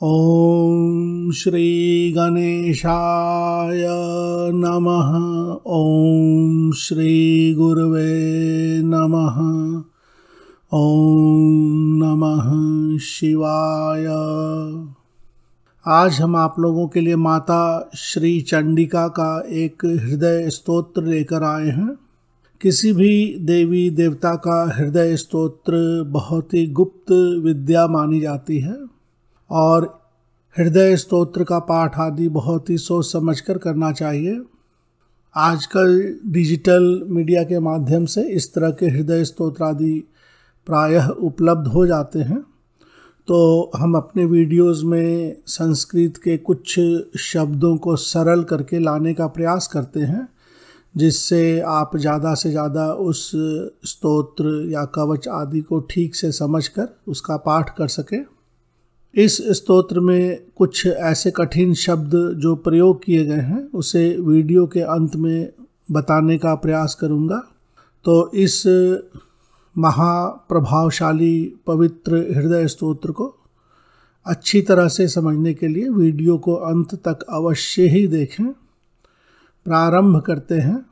ओम श्री गणेशाय नमः। ओम श्री गुरुवे नमः। ओम नमः शिवाय। आज हम आप लोगों के लिए माता श्री चंडिका का एक हृदय स्तोत्र लेकर आए हैं। किसी भी देवी देवता का हृदय स्तोत्र बहुत ही गुप्त विद्या मानी जाती है और हृदय स्तोत्र का पाठ आदि बहुत ही सोच समझकर करना चाहिए। आजकल डिजिटल मीडिया के माध्यम से इस तरह के हृदय स्तोत्र आदि प्रायः उपलब्ध हो जाते हैं, तो हम अपने वीडियोस में संस्कृत के कुछ शब्दों को सरल करके लाने का प्रयास करते हैं, जिससे आप ज़्यादा से ज़्यादा उस स्तोत्र या कवच आदि को ठीक से समझकर उसका पाठ कर सकें। इस स्तोत्र में कुछ ऐसे कठिन शब्द जो प्रयोग किए गए हैं उसे वीडियो के अंत में बताने का प्रयास करूंगा। तो इस महाप्रभावशाली पवित्र हृदय स्तोत्र को अच्छी तरह से समझने के लिए वीडियो को अंत तक अवश्य ही देखें। प्रारंभ करते हैं।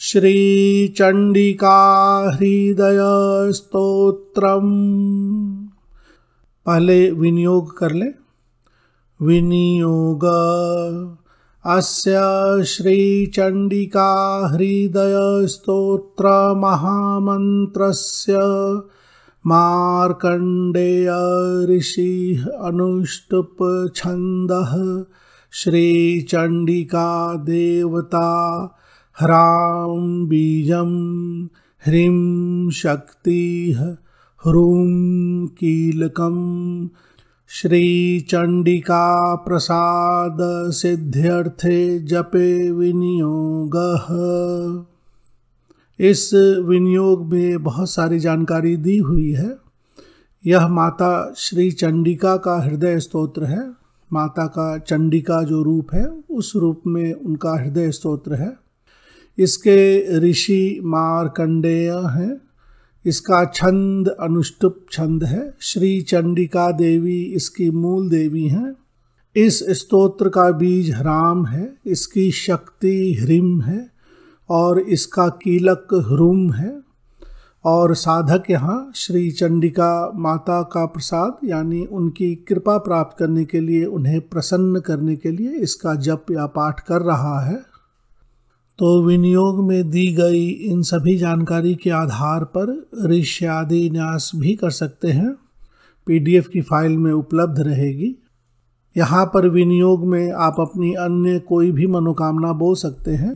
श्री चंडिका हृदय स्तोत्रम। पहले विनियोग कर ले। विनियोग। अस्य श्री चंडिका हृदय स्तोत्र महामंत्रस्य मार्कंडेय ऋषि अनुष्टुप छंदः श्री चंडिका देवता ह्रां बीजं ह्रीं शक्तिः ह्रूं कीलकं श्री चंडिका प्रसाद सिद्ध्यर्थे जपे विनियोगः। इस विनियोग में बहुत सारी जानकारी दी हुई है। यह माता श्री चंडिका का हृदय स्तोत्र है। माता का चंडिका जो रूप है उस रूप में उनका हृदय स्तोत्र है। इसके ऋषि मार्कंडेय हैं। इसका छंद अनुष्टुप छंद है। श्री चंडिका देवी इसकी मूल देवी हैं। इस स्तोत्र का बीज ह्राम है, इसकी शक्ति ह्रीं है और इसका कीलक ह्रूम है। और साधक यहाँ श्री चंडिका माता का प्रसाद यानी उनकी कृपा प्राप्त करने के लिए, उन्हें प्रसन्न करने के लिए इसका जप या पाठ कर रहा है। तो विनियोग में दी गई इन सभी जानकारी के आधार पर ऋष्य आदि न्यास भी कर सकते हैं। PDF की फाइल में उपलब्ध रहेगी। यहाँ पर विनियोग में आप अपनी अन्य कोई भी मनोकामना बोल सकते हैं।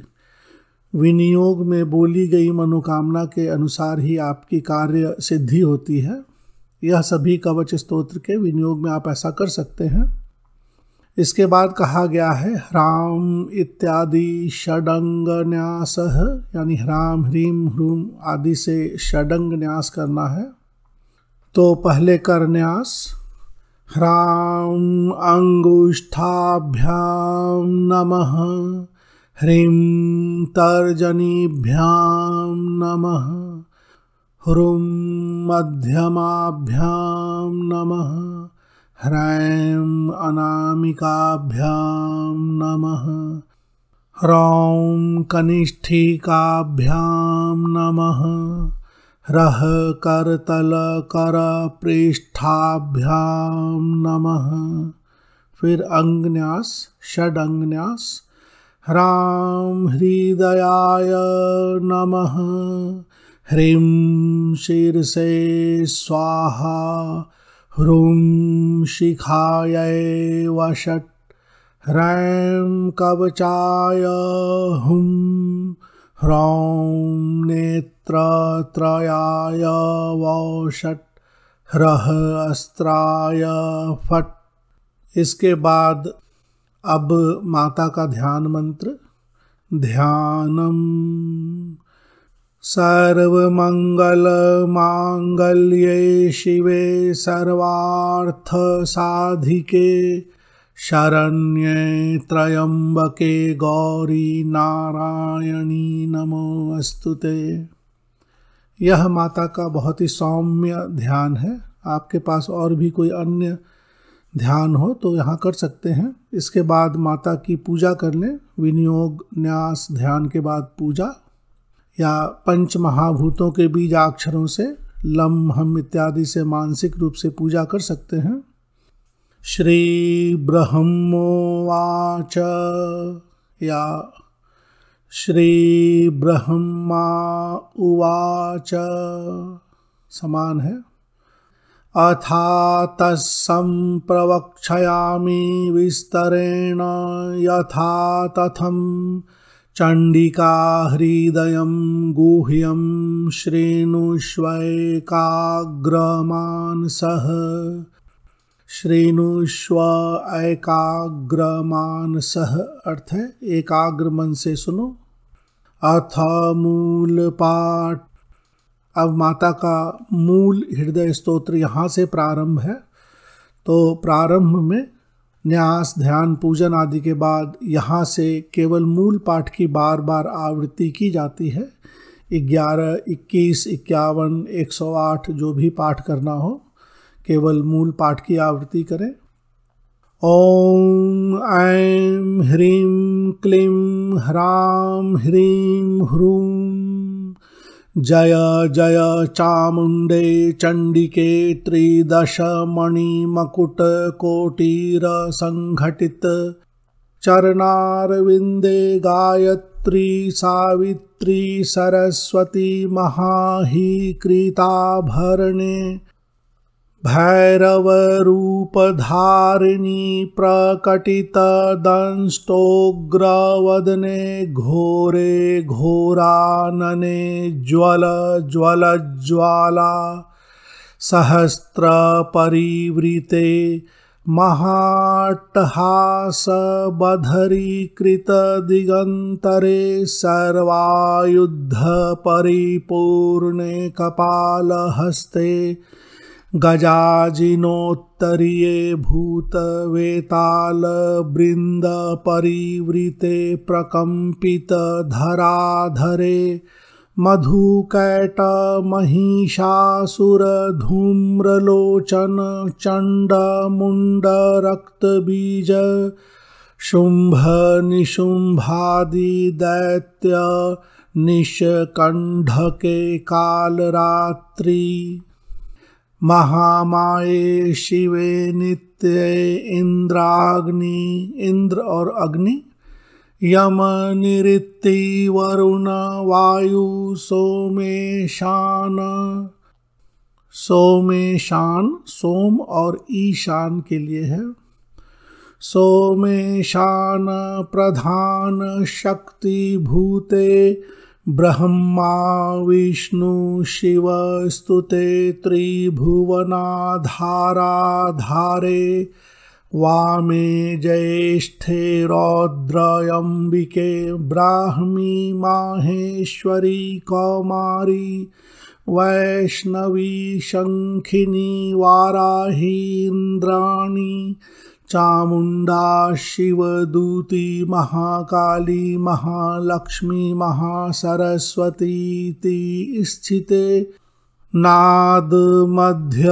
विनियोग में बोली गई मनोकामना के अनुसार ही आपकी कार्य सिद्धि होती है। यह सभी कवच स्तोत्र के विनियोग में आप ऐसा कर सकते हैं। इसके बाद कहा गया है ह्राम इत्यादि षडंग न्यासः, यानी ह्राम ह्रीं ह्रूम आदि से षडंग न्यास करना है। तो पहले कर न्यास। ह्राम अंगुष्ठाभ्यां नमः। ह्रीं तर्जनीभ्यां नमः। ह्रूं मध्यमाभ्यां नमः। ह्रैं अनामिकाभ्यां नमः। ह्रौं कनिष्ठिकाभ्यां नमः। ह्रः करतल कर पृष्ठाभ्यां नमः। फिर अंगन्यास, षड अंगन्यास। ह्रां हृदयाय नमः। ह्रीं शीर्षे स्वाहा। ह्रूं शिखायै वषट्। ह्रैं कवचाय हुं। ह्रौं नेत्रत्रयाय वषट्। ह्रः अस्त्राय फट्। इसके बाद अब माता का ध्यान मंत्र। ध्यानम। सर्वमंगल मांगल्ये शिवे सर्वार्थ साधिके शरण्ये त्र्यंबके गौरी नारायणी नमोस्तुते। यह माता का बहुत ही सौम्य ध्यान है। आपके पास और भी कोई अन्य ध्यान हो तो यहाँ कर सकते हैं। इसके बाद माता की पूजा कर लें। विनियोग, न्यास, ध्यान के बाद पूजा, या पंच महाभूतों के बीजाक्षरों से लम, हम इत्यादि से मानसिक रूप से पूजा कर सकते हैं। श्री ब्रह्मोवाच, या श्री ब्रह्मा उवाच समान है। अथा तत्संप्रवक्ष्यामि विस्तरेण यथा तथं चण्डिका हृदयं गुह्यं शृणुष्वैकाग्रमानसः। शृणुष्व ऐकाग्रमानसः अर्थ है एकाग्र मन से सुनो। अथ मूल पाठ। अब माता का मूल हृदय स्तोत्र यहाँ से प्रारंभ है। तो प्रारंभ में न्यास, ध्यान, पूजन आदि के बाद यहाँ से केवल मूल पाठ की बार बार आवृत्ति की जाती है। 11, 21, 51, 108 जो भी पाठ करना हो केवल मूल पाठ की आवृत्ति करें। ओम ऐं ह्रीं क्लीं ह्रां ह्रीं ह्रूं जय जय चामुण्डे चण्डिके त्रिदशमणिमकुटकोटिरसङ्घटित चरणारविन्दे गायत्री सावित्री सरस्वती महाहीकृताभरणे भैरवरूपधारिणी प्रकटितदंष्टोग्रवदने घोरे घोरानने ज्वल ज्वलज्वाला सहस्रपरिवृते महाट्टहासबधरीकृतदिगन्तरे सर्वायुधपरिपूर्णे कपालहस्ते गजाजिनोत्तरीये भूतवेतालवृन्दपरिवृते प्रकम्पितधराधरे मधुकैटमहिषासुरधूम्रलोचन चण्डमुण्डरक्तबीज शुम्भनिशुम्भादिदैत्य निष्कण्ढके कालरात्रि महामाये शिवे नित्ये इंद्राग्नि, इंद्र और अग्नि, यम निऋत्ति वरुण वायु सोमेशान, सोमेशान सोम और ईशान के लिए है। सोमेशान प्रधान शक्ति भूते ब्रह्मा विष्णु शिव स्तुते त्रिभुवनाधाराधारे वामे ज्येष्ठे रौद्रयम्बिके ब्राह्मी माहेश्वरी कौमारी वैष्णवी शंखिनी वाराही इंद्राणी चामुंडा शिवदूती महाकाली महालक्ष्मी महासरस्वती स्थिते नाद मध्य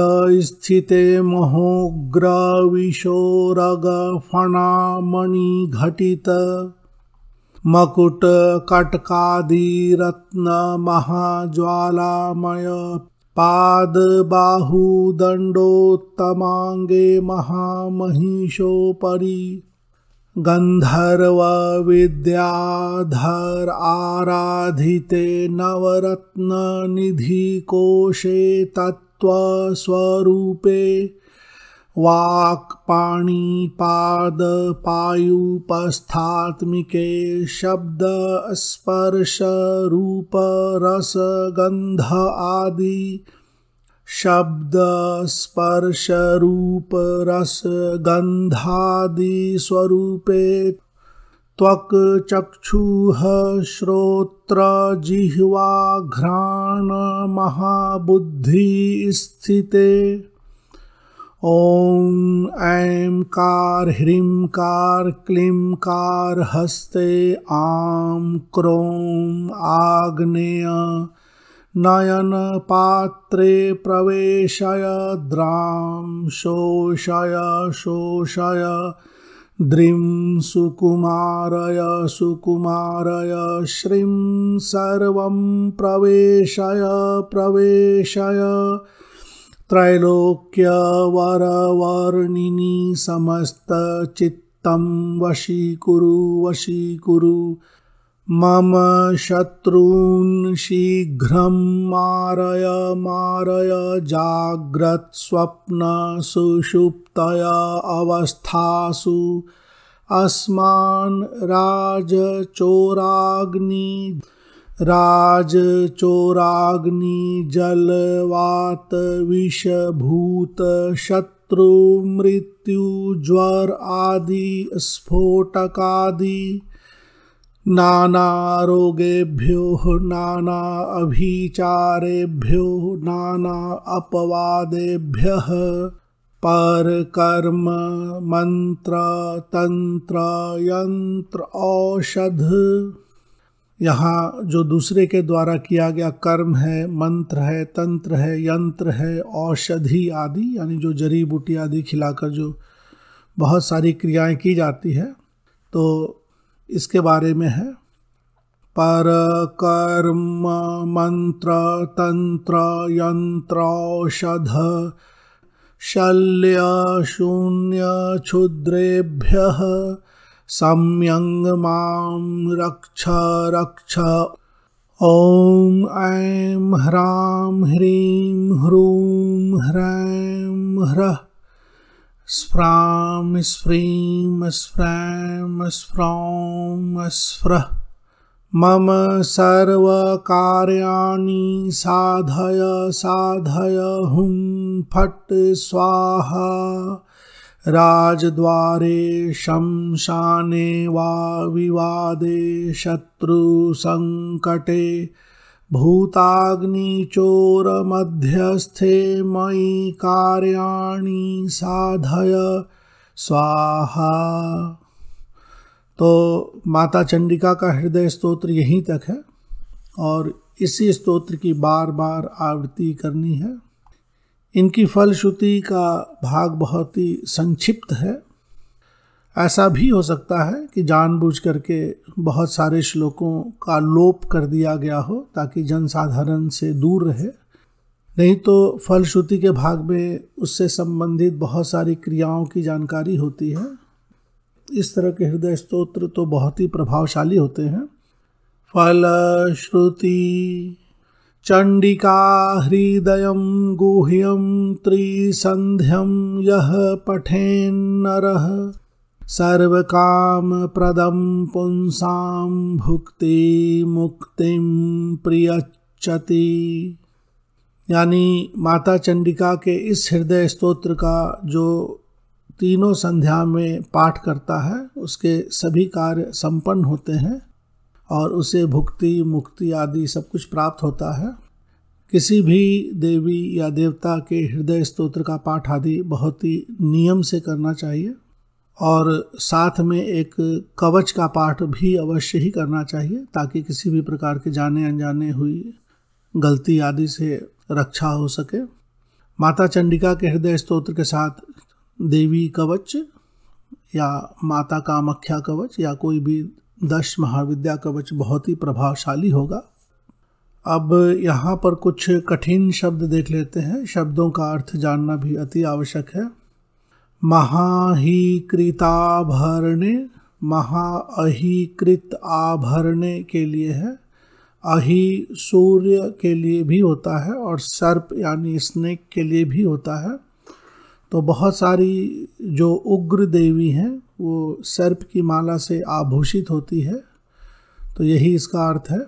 स्थिते महोग्र विशोरग फणामणि घटित मकुट कटकादि रत्न महाज्वालामय पाद बाहु दंडोत्तमांगे महामहिषोपरि गंधर्व विद्याधर आराधिते नवरत्न निधि कोशे तत्व स्वरूपे वाक् पाणि पाद पायुपस्थात्मिके शब्द स्पर्श रूप रस गंध आदि शब्द स्पर्श रूप रस गंधादि स्वरूपे त्वक् चक्षुः श्रोत्र जिह्वा घ्राण महाबुद्धि स्थिते ओम ऐं कार ह्रीं कार क्लीं कार हस्ते आं क्रों आग्नेय नयन पात्रे प्रवेशय द्रां शोषय शोषय द्रिं सुकुमारय सुकुमारय श्रीं सर्वं प्रवेशय प्रवेशय त्रैलोक्य वरवर्णिनी समस्त चित्तं वशीकुरु वशीकुरु मम शत्रून् शीघ्रं मारय मारय जाग्रत् स्वप्न सुषुप्तय अवस्थासु अस्मान् राजचोराग्नि जलवात विषभूत शत्रु मृत्यु ज्वर आदि स्फोटकादि नाना रोगेभ्यो नाना अभिचारेभ्यो नाना अपवादेभ्यः परकर्म मंत्र तंत्र यंत्र औषध। यहाँ जो दूसरे के द्वारा किया गया कर्म है, मंत्र है, तंत्र है, यंत्र है, औषधि आदि यानी जो जड़ी बूटी आदि खिलाकर जो बहुत सारी क्रियाएं की जाती है, तो इसके बारे में है। पर कर्म मंत्र तंत्र यंत्र औषध शल्य शून्य क्षुद्रेभ्यः सम्यंग मां रक्ष रक्ष। ॐ ऐं ह्रां ह्रीं ह्रूं ह्रैं ह्रः स्फ्रां स्फ्रीं स्फ्रैं स्फ्रौं स्फ्रः। मम सर्वकार्याणि साधय साधय हुं फट् स्वाहा। राजद्वारे शमशाने वा विवादे शत्रु संकटे भूताग्निचोर मध्यस्थे मयि कार्याणि साधय स्वाहा। तो माता चंडिका का हृदय स्तोत्र यहीं तक है और इसी स्तोत्र की बार बार आवृत्ति करनी है। इनकी फलश्रुति का भाग बहुत ही संक्षिप्त है। ऐसा भी हो सकता है कि जानबूझ करके बहुत सारे श्लोकों का लोप कर दिया गया हो ताकि जनसाधारण से दूर रहे, नहीं तो फलश्रुति के भाग में उससे संबंधित बहुत सारी क्रियाओं की जानकारी होती है। इस तरह के हृदय स्तोत्र तो बहुत ही प्रभावशाली होते हैं। फलश्रुति चंडिका हृदयं गुह्यं त्रिसंध्यं यः पठेन्नरः सर्वकाम प्रदं पुंसां भुक्ति मुक्तिं प्रियच्छति। यानी माता चंडिका के इस हृदय स्तोत्र का जो तीनों संध्या में पाठ करता है उसके सभी कार्य संपन्न होते हैं और उसे भुक्ति मुक्ति आदि सब कुछ प्राप्त होता है। किसी भी देवी या देवता के हृदय स्तोत्र का पाठ आदि बहुत ही नियम से करना चाहिए और साथ में एक कवच का पाठ भी अवश्य ही करना चाहिए ताकि किसी भी प्रकार के जाने अनजाने हुई गलती आदि से रक्षा हो सके। माता चंडिका के हृदय स्तोत्र के साथ देवी कवच या माता कामाख्या कवच या कोई भी 10 महाविद्या कवच बहुत ही प्रभावशाली होगा। अब यहाँ पर कुछ कठिन शब्द देख लेते हैं। शब्दों का अर्थ जानना भी अति आवश्यक है। महाहीकृताभरणे, महाअहीकृत आभरणे के लिए है। अहि सूर्य के लिए भी होता है और सर्प यानी स्नेक के लिए भी होता है। तो बहुत सारी जो उग्र देवी हैं वो सर्प की माला से आभूषित होती है, तो यही इसका अर्थ है।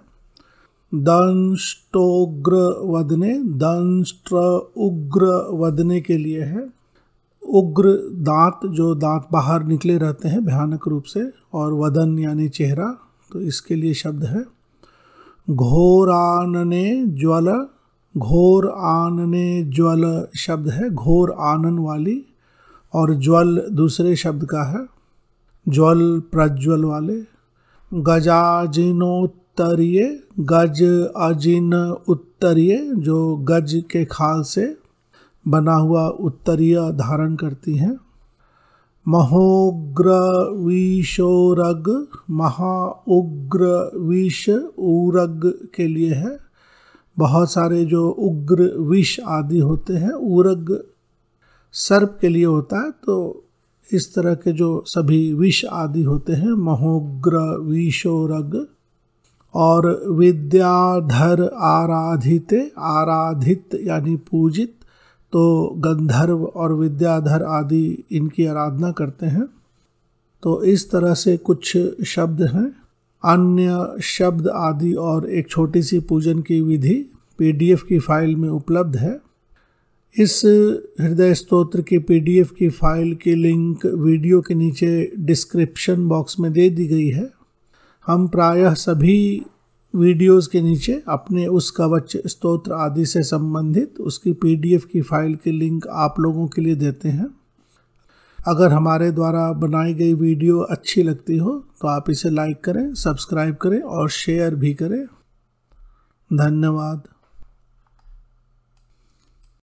दंष्टोग्र वदने, दंष्ट्र उग्र वदने के लिए है। उग्र दांत, जो दांत बाहर निकले रहते हैं भयानक रूप से, और वदन यानी चेहरा, तो इसके लिए शब्द है। घोरानने ज्वल, घोर आनने ज्वल शब्द है, घोर आनन वाली, और ज्वल दूसरे शब्द का है, ज्वल प्रज्वल वाले। गजाजिनोत्तम उत्तरीय, गज अजिन उत्तरीय, जो गज के खाल से बना हुआ उत्तरीय धारण करती हैं। महोग्र विषोरग, महाउग्र विष उरग के लिए है। बहुत सारे जो उग्र विष आदि होते हैं, उरग सर्प के लिए होता है, तो इस तरह के जो सभी विष आदि होते हैं महोग्र विषोरग। और विद्याधर आराधिते, आराधित यानी पूजित, तो गंधर्व और विद्याधर आदि इनकी आराधना करते हैं। तो इस तरह से कुछ शब्द हैं। अन्य शब्द आदि और एक छोटी सी पूजन की विधि PDF की फाइल में उपलब्ध है। इस हृदय स्तोत्र की PDF की फाइल की लिंक वीडियो के नीचे डिस्क्रिप्शन बॉक्स में दे दी गई है। हम प्रायः सभी वीडियोस के नीचे अपने उस कवच स्तोत्र आदि से संबंधित उसकी PDF की फाइल की लिंक आप लोगों के लिए देते हैं। अगर हमारे द्वारा बनाई गई वीडियो अच्छी लगती हो तो आप इसे लाइक करें, सब्सक्राइब करें और शेयर भी करें। धन्यवाद।